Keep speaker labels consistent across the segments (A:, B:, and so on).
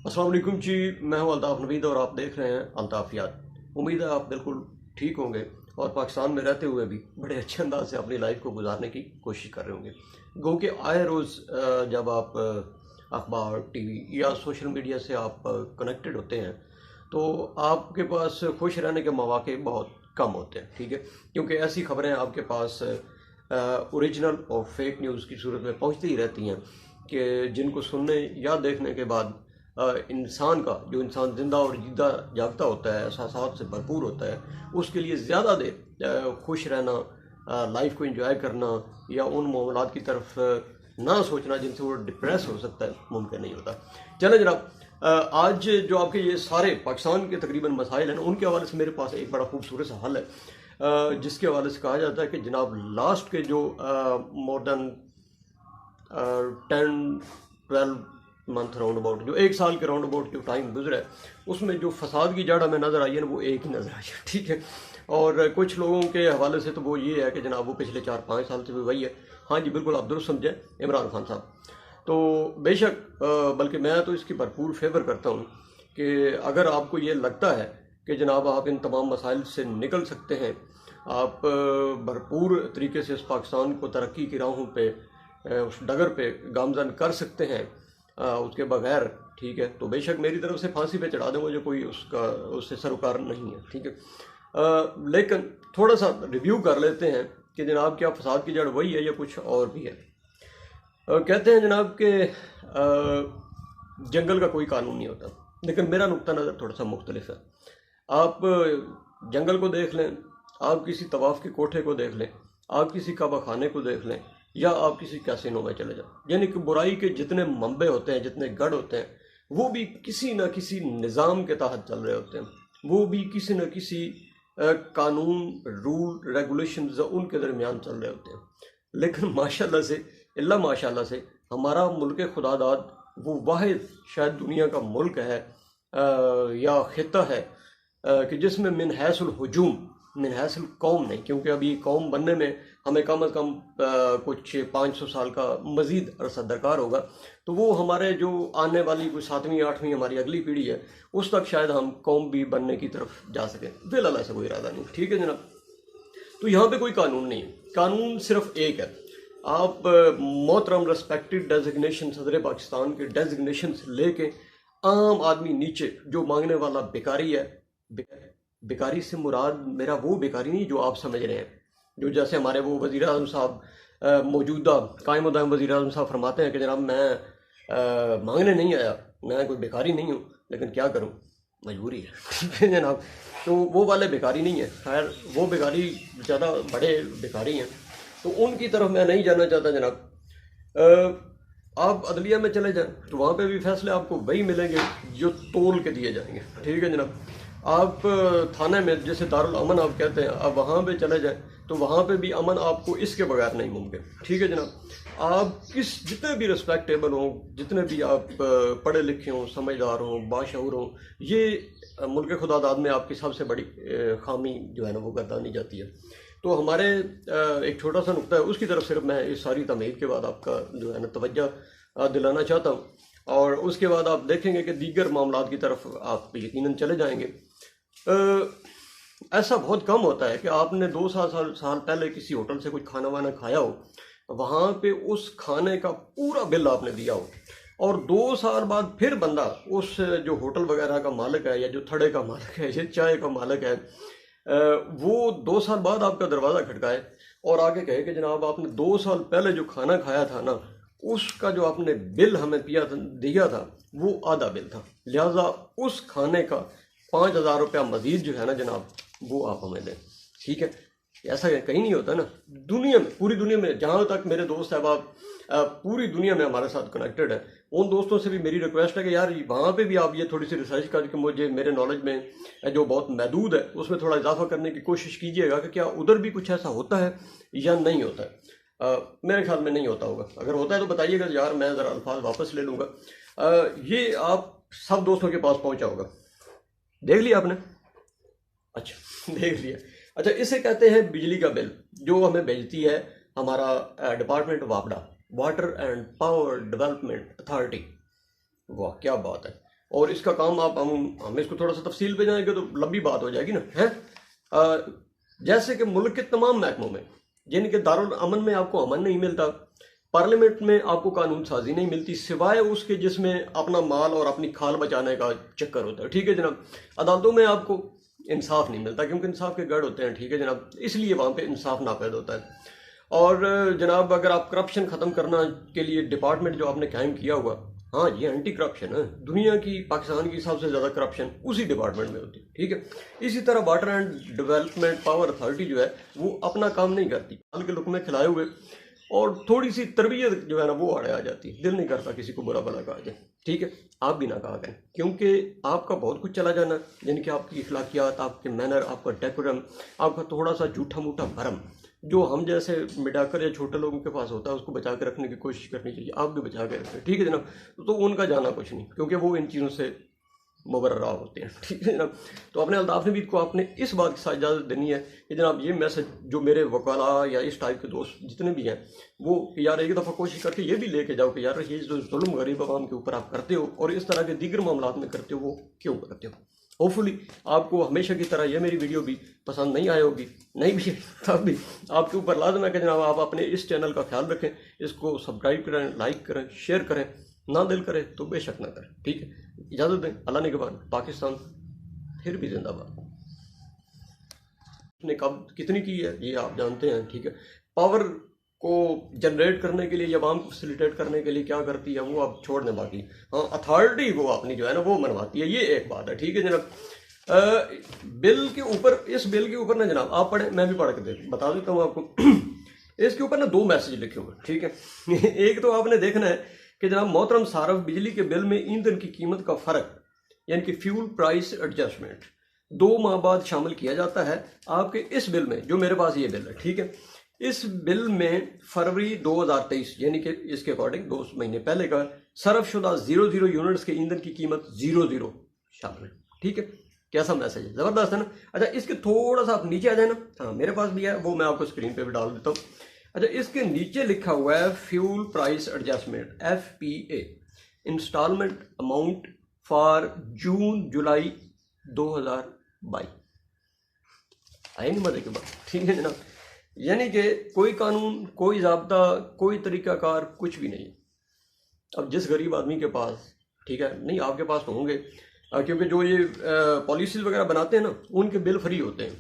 A: अस्सलाम वालेकुम जी। मैं हूं अल्ताफ़ नवीद और आप देख रहे हैं अल्ताफ़ याद। उम्मीद है आप बिल्कुल ठीक होंगे और पाकिस्तान में रहते हुए भी बड़े अच्छे अंदाज से अपनी लाइफ को गुजारने की कोशिश कर रहे होंगे। गो कि आए रोज़ जब आप अखबार, टीवी या सोशल मीडिया से आप कनेक्टेड होते हैं तो आपके पास खुश रहने के मौके बहुत कम होते हैं, ठीक है। क्योंकि ऐसी खबरें आपके पास ओरिजिनल और फेक न्यूज़ की सूरत में पहुंचती ही रहती हैं कि जिनको सुनने या देखने के बाद इंसान का जो इंसान जिंदा और जीता जागता होता है, एहसासात से भरपूर होता है, उसके लिए ज़्यादा देर खुश रहना, लाइफ को एंजॉय करना या उन मामलात की तरफ ना सोचना जिनसे वो डिप्रेस हो सकता है, मुमकिन नहीं होता। चलें जनाब, आज जो आपके ये सारे पाकिस्तान के तकरीबन मसाइल हैं उनके हवाले से मेरे पास एक बड़ा खूबसूरत सा हल है, जिसके हवाले से कहा जाता है कि जनाब लास्ट के जो more than 10-12 month round about, जो एक साल के राउंड अबाउट जो टाइम गुजरा है, उसमें जो फसाद की जड़ हमें नज़र आई है ना, वो एक ही नज़र आई है, ठीक है। और कुछ लोगों के हवाले से तो वो ये है कि जनाब वो पिछले 4-5 साल से भी वही है। हाँ जी, बिल्कुल आप दुरुस्त समझें, इमरान खान साहब। तो बेशक बल्कि मैं तो इसकी भरपूर फेवर करता हूँ कि अगर आपको ये लगता है कि जनाब आप इन तमाम मसाइल से निकल सकते हैं, आप भरपूर तरीके से इस पाकिस्तान को तरक्की की राहों पे, उस डगर पे गामजन कर सकते हैं उसके बगैर, ठीक है, तो बेशक मेरी तरफ से फांसी पे चढ़ा दें, मुझे कोई उससे सरोकार नहीं है, ठीक है। लेकिन थोड़ा सा रिव्यू कर लेते हैं कि जनाब क्या फसाद की जड़ वही है या कुछ और भी है। कहते हैं जनाब कि जंगल का कोई कानून नहीं होता, लेकिन मेरा नुक्ता नज़र थोड़ा सा मुख्तलिफ है। आप जंगल को देख लें, आप किसी तवाफ़ के कोठे को देख लें, आप किसी काबा खाने को देख लें, या आप किसी कैसीनो में चले जाओ, यानी कि बुराई के जितने मंबे होते हैं, जितने गढ़ होते हैं, वो भी किसी न किसी निज़ाम के तहत चल रहे होते हैं, वो भी किसी न किसी कानून, रूल, रेगुलेशंस उनके दरमियान चल रहे होते हैं। लेकिन माशाल्लाह से, इल्ला माशाल्लाह से, हमारा मुल्क खुदादाद वो वाहिद शायद दुनिया का मुल्क है या खिता है कि जिसमें मिन हैसुल हुजूम, मिन हैसुल कौम नहीं, क्योंकि अभी कौम बनने में हमें कम अज़ कम कुछ 500 साल का मज़ीद अरसा दरकार होगा। तो वो हमारे जो आने वाली कोई 7वीं 8वीं हमारी अगली पीढ़ी है, उस तक शायद हम कौम भी बनने की तरफ जा सकें। फिलहाल ऐसा कोई इरादा नहीं, ठीक है जनाब। तो यहाँ पे कोई कानून नहीं है, कानून सिर्फ एक है। आप मोहतरम रेस्पेक्टेड डेजिग्नेशन सदर पाकिस्तान के डेजिग्नेशन से लेके आम आदमी नीचे जो मांगने वाला बेकारी है, बेकारी से मुराद मेरा वो बेकारी नहीं जो आप समझ रहे हैं, जो जैसे हमारे वो वज़ीर आज़म साहब मौजूदा कायम दायम वज़ीर आज़म साहब फरमाते हैं कि जनाब मैं मांगने नहीं आया, मैं कोई बेकारी नहीं हूँ, लेकिन क्या करूँ, मजबूरी है, ठीक है जनाब। तो वो वाले बेकारी नहीं है, खैर वो बेकारी ज़्यादा बड़े बेकारी हैं, तो उनकी तरफ मैं नहीं जाना चाहता जनाब। आप अदलिया में चले जाएं तो वहाँ पे भी फैसले आपको वही मिलेंगे जो तोल के दिए जाएंगे, ठीक है जनाब। आप थाने में जैसे दारुल अमन आप कहते हैं, आप वहाँ पे चले जाएं तो वहाँ पे भी अमन आपको इसके बगैर नहीं मुमकिन, ठीक है जनाब। आप जितने भी रिस्पेक्टेबल हों, जितने भी आप पढ़े लिखे हों, समझदार हों, बाशऊर हों, ये मुल्क खुदादाद में आपकी सबसे बड़ी खामी जो है ना वो गर्दानी जाती है। तो हमारे एक छोटा सा नुक्ता है, उसकी तरफ सिर्फ मैं इस सारी तमहीद के बाद आपका जो है ना तवज्जो दिलाना चाहता हूँ, और उसके बाद आप देखेंगे कि दीगर मामलात की तरफ आप यकीनन चले जाएंगे। ऐसा बहुत कम होता है कि आपने 2 साल पहले किसी होटल से कुछ खाना वाना खाया हो, वहाँ पे उस खाने का पूरा बिल आपने दिया हो, और 2 साल बाद फिर बंदा उस जो होटल वगैरह का मालिक है या जो थड़े का मालिक है या चाय का मालिक है, वो 2 साल बाद आपका दरवाज़ा खटकाए और आगे कहे कि जनाब आपने 2 साल पहले जो खाना खाया था ना, उसका जो आपने बिल हमें दिया था वो आधा बिल था, लिहाजा उस खाने का 5,000 रुपया मजीद जो है ना जनाब वो आप हमें दें, ठीक है। ऐसा कहीं नहीं होता ना दुनिया में, पूरी दुनिया में, जहाँ तक मेरे दोस्त अहबाब पूरी दुनिया में हमारे साथ कनेक्टेड है, उन दोस्तों से भी मेरी रिक्वेस्ट है कि यार वहाँ पे भी आप ये थोड़ी सी रिसर्च करके मुझे मेरे नॉलेज में जो बहुत महदूद है उसमें थोड़ा इजाफा करने की कोशिश कीजिएगा कि क्या उधर भी कुछ ऐसा होता है या नहीं होता है। मेरे ख्याल में नहीं होता होगा, अगर होता है तो बताइएगा यार, मैं ज़रा अल्फाज वापस ले लूँगा। ये आप सब दोस्तों के पास पहुँचा होगा, देख लिया आपने? अच्छा देख लिया। अच्छा, इसे कहते हैं बिजली का बिल, जो हमें भेजती है हमारा डिपार्टमेंट वापडा, water and power development authority. वाह क्या बात है। और इसका काम आप हम इसको थोड़ा सा तफसील पे जाएंगे तो लंबी बात हो जाएगी ना है। जैसे कि मुल्क के तमाम महकमों में, जिनके दारुल अमन में आपको अमन नहीं मिलता, पार्लियामेंट में आपको कानून साजी नहीं मिलती, सिवाय उसके जिसमें अपना माल और अपनी खाल बचाने का चक्कर होता है, ठीक है जनाब। अदालतों में आपको इंसाफ नहीं मिलता क्योंकि इंसाफ के गढ़ होते हैं, ठीक है जनाब, इसलिए वहाँ पे इंसाफ नापैद होता है। और जनाब अगर आप करप्शन ख़त्म करना के लिए डिपार्टमेंट जो आपने कायम किया हुआ, हाँ ये एंटी करप्शन है, दुनिया की पाकिस्तान की सबसे ज़्यादा करप्शन उसी डिपार्टमेंट में होती है, ठीक है। इसी तरह water and development power authority जो है वो अपना काम नहीं करती, हाल के लुक में खिलाए हुए और थोड़ी सी तरबियत जो है ना वो आड़े आ जाती है। दिल नहीं करता किसी को बुरा भला कहा जाए, ठीक है, आप भी ना कहा करें क्योंकि आपका बहुत कुछ चला जाना, यानी कि आपकी इखलाकियात, आपके मैनर, आपका डेकोरम, आपका थोड़ा सा झूठा मूठा भरम जो हम जैसे मिडाकर या छोटे लोगों के पास होता है उसको बचा के रखने की कोशिश करनी चाहिए, आप भी बचा के रखें, ठीक है जनाब। तो उनका जाना कुछ नहीं क्योंकि वो इन चीज़ों से मुबर्रा होते हैं, ठीक है जनाब। तो अपने अल्ताफ़ नबीद को आपने इस बात के साथ इजाज़त देनी है कि जनाब ये मैसेज जो मेरे वकाला या इस टाइप के दोस्त जितने भी हैं वो यार एक दफ़ा कोशिश करके ये भी लेके जाओ कि यार ये जो जुल्म गरीब आवाम के ऊपर आप करते हो और इस तरह के दीगर मामलात में करते हो वो क्यों करते हो। होपफुली आपको हमेशा की तरह ये मेरी वीडियो भी पसंद नहीं आई होगी, नहीं भी तब भी आपके ऊपर लाजम है कि जनाब आप अपने इस चैनल का ख्याल रखें, इसको सब्सक्राइब करें, लाइक करें, शेयर करें, ना दिल करे तो बेशक ना करें, ठीक है। इजाज़त दें, अल्लाह निगहबान, पाकिस्तान फिर भी जिंदाबाद। उसने कब कितनी की है ये आप जानते हैं, ठीक है। पावर को जनरेट करने के लिए या आवाम को फैसिलिटेट करने के लिए क्या करती है वो आप छोड़ दें, बाकी हाँ अथॉरिटी वो अपनी जो है ना वो मनवाती है, ये एक बात है, ठीक है जनाब। बिल के ऊपर, इस बिल के ऊपर ना जनाब आप पढ़े, मैं भी पढ़ के बता देता हूँ आपको। इसके ऊपर ना दो मैसेज लिखे हुए, ठीक है। एक तो आपने देखना है कि जनाब मोहतरम सारफ, बिजली के बिल में ईंधन की कीमत का फर्क यानी कि फ्यूल प्राइस एडजस्टमेंट 2 माह बाद शामिल किया जाता है आपके इस बिल में, जो मेरे पास ये बिल है, ठीक है। इस बिल में फरवरी 2023 यानी कि इसके अकॉर्डिंग 2 महीने पहले का सरफशुदा 00 यूनिट्स के ईंधन की कीमत 00 शामिल है, ठीक है। कैसा मैसेज है, जबरदस्त है ना। अच्छा इसके थोड़ा सा आप नीचे आ जाए ना, हाँ मेरे पास भी है वो मैं आपको स्क्रीन पे भी डाल देता हूँ। अच्छा इसके नीचे लिखा हुआ है fuel price adjustment FPA installment amount for June July 2022। आई नहीं मजे की बात, ठीक है जनाब। यानी कि कोई कानून, कोई ज़ाब्ता, कोई तरीकाकार कुछ भी नहीं। अब जिस गरीब आदमी के पास, ठीक है, नहीं आपके पास तो होंगे क्योंकि जो ये पॉलिसीज़ वगैरह बनाते हैं ना उनके बिल फ्री होते हैं,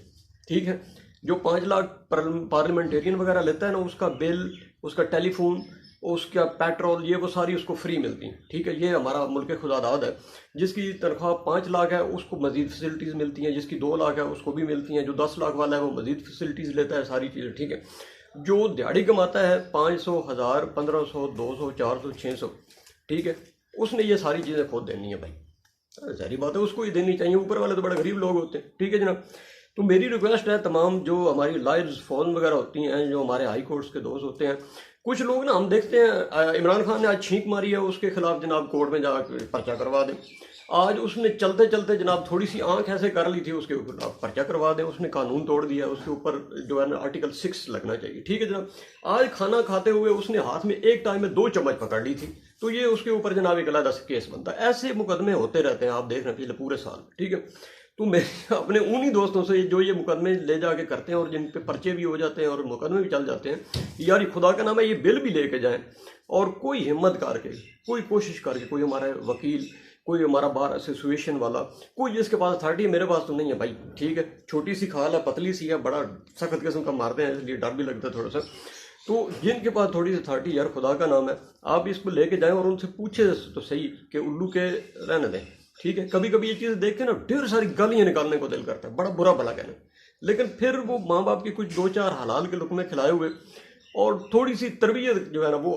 A: ठीक है। जो 5 लाख पार्लियामेंटेरियन वगैरह लेता है ना उसका बिल, उसका टेलीफोन, उसका पेट्रोल, ये वो सारी उसको फ्री मिलती हैं, ठीक है। ये हमारा मुल्क खुदादाद है। जिसकी तनख्वाह 5 लाख है उसको मजीद फैसिलिटीज़ मिलती हैं, जिसकी 2 लाख है उसको भी मिलती हैं, जो 10 लाख वाला है वो मजीद फैसिलिटीज़ लेता है, सारी चीज़ें, ठीक है। जो दिहाड़ी कमाता है 500, 1000, 1500, 200, 400, 600, ठीक है, उसने ये सारी चीज़ें खुद देनी है भाई, सारी बात है उसको ही देनी चाहिए। ऊपर वाले तो बड़े गरीब लोग होते हैं, ठीक है जनाब। तो मेरी रिक्वेस्ट है तमाम जो हमारी लाइव्स फॉर्म वगैरह होती हैं, जो हमारे हाई कोर्ट्स के दोस्त होते हैं, कुछ लोग ना हम देखते हैं इमरान खान ने आज छींक मारी है उसके खिलाफ जनाब कोर्ट में जाकर पर्चा करवा दें। आज उसने चलते चलते जनाब थोड़ी सी आंख ऐसे कर ली थी उसके ऊपर आप पर्चा करवा दें, उसने कानून तोड़ दिया, उसके ऊपर जो है ना आर्टिकल 6 लगना चाहिए, ठीक है जनाब। आज खाना खाते हुए उसने हाथ में एक टाइम में 2 चम्मच पकड़ ली थी तो ये उसके ऊपर जनाब एक अलग केस बनता है। ऐसे मुकदमे होते रहते हैं, आप देख रहे हैं पिछले पूरे साल, ठीक है। तो मैं अपने उन्हीं दोस्तों से जो ये मुकदमे ले जाके करते हैं और जिन पे पर्चे भी हो जाते हैं और मुकदमे भी चल जाते हैं, यार खुदा का नाम है ये बिल भी लेके जाएं और कोई हिम्मत करके, कोई कोशिश करके, कोई हमारा वकील, कोई हमारा बार एसोसिएशन वाला, कोई जिसके पास अथॉरिटी है, मेरे पास तो नहीं है भाई, ठीक है। छोटी सी खाल है, पतली सी है, बड़ा सख्त किस्म का मारते हैं इसलिए डर भी लगता है थोड़ा सा। तो जिनके पास थोड़ी सी अथॉरिटी, यार खुदा का नाम है, आप इसको लेके जाएं और उनसे पूछे तो सही कि उल्लू के रहने दें, ठीक है। कभी कभी ये चीज़ देख के ना ढेर सारी गालियाँ निकालने को दिल करता है, बड़ा बुरा भला कहना, लेकिन फिर वो माँ बाप की कुछ 2-4 हलाल के लुक़मे खिलाए हुए और थोड़ी सी तरबियत जो है ना वो